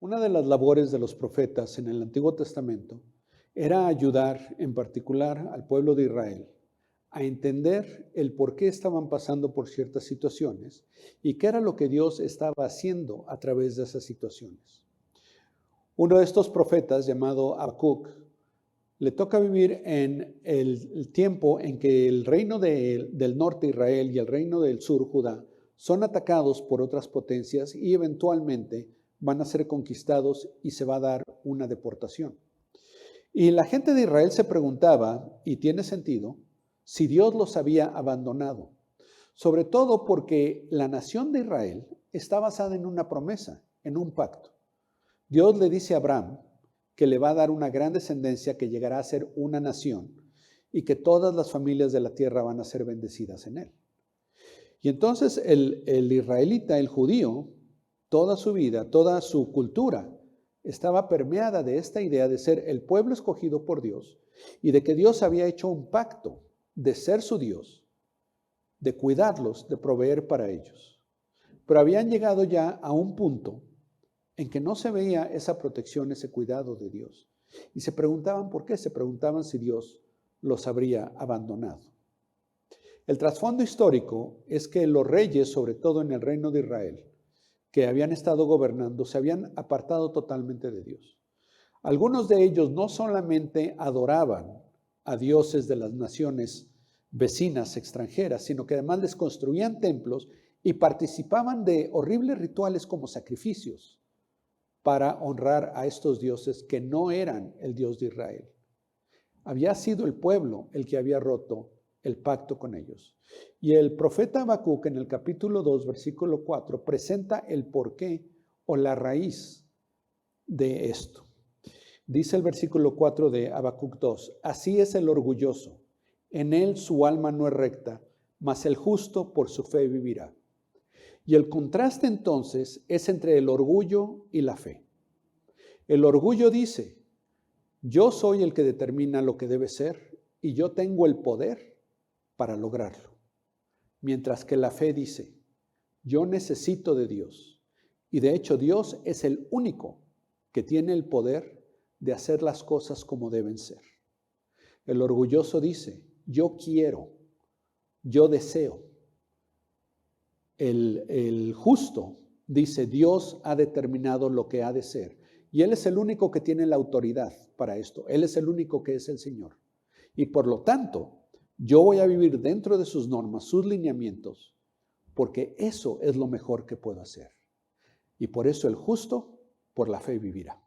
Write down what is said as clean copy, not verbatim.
Una de las labores de los profetas en el Antiguo Testamento era ayudar en particular al pueblo de Israel a entender el por qué estaban pasando por ciertas situaciones y qué era lo que Dios estaba haciendo a través de esas situaciones. Uno de estos profetas, llamado Habacuc, le toca vivir en el tiempo en que el reino del norte Israel y el reino del sur Judá son atacados por otras potencias y eventualmente van a ser conquistados y se va a dar una deportación. Y la gente de Israel se preguntaba, y tiene sentido, si Dios los había abandonado, sobre todo porque la nación de Israel está basada en una promesa, en un pacto. Dios le dice a Abraham que le va a dar una gran descendencia que llegará a ser una nación y que todas las familias de la tierra van a ser bendecidas en él. Y entonces el israelita, el judío, toda su vida, toda su cultura estaba permeada de esta idea de ser el pueblo escogido por Dios y de que Dios había hecho un pacto de ser su Dios, de cuidarlos, de proveer para ellos. Pero habían llegado ya a un punto en que no se veía esa protección, ese cuidado de Dios. Y se preguntaban por qué, se preguntaban si Dios los habría abandonado. El trasfondo histórico es que los reyes, sobre todo en el reino de Israel, que habían estado gobernando, se habían apartado totalmente de Dios. Algunos de ellos no solamente adoraban a dioses de las naciones vecinas extranjeras, sino que además les construían templos y participaban de horribles rituales como sacrificios para honrar a estos dioses que no eran el Dios de Israel. Había sido el pueblo el que había roto el pacto con ellos. Y el profeta Habacuc en el capítulo 2, versículo 4, presenta el porqué o la raíz de esto. Dice el versículo 4 de Habacuc 2, así es el orgulloso, en él su alma no es recta, mas el justo por su fe vivirá. Y el contraste entonces es entre el orgullo y la fe. El orgullo dice, yo soy el que determina lo que debe ser y yo tengo el poder para lograrlo. Mientras que la fe dice, yo necesito de Dios. Y de hecho Dios es el único que tiene el poder de hacer las cosas como deben ser. El orgulloso dice, yo quiero, yo deseo. El justo dice, Dios ha determinado lo que ha de ser. Y Él es el único que tiene la autoridad para esto. Él es el único que es el Señor. Y por lo tanto, yo voy a vivir dentro de sus normas, sus lineamientos, porque eso es lo mejor que puedo hacer. Y por eso el justo, por la fe vivirá.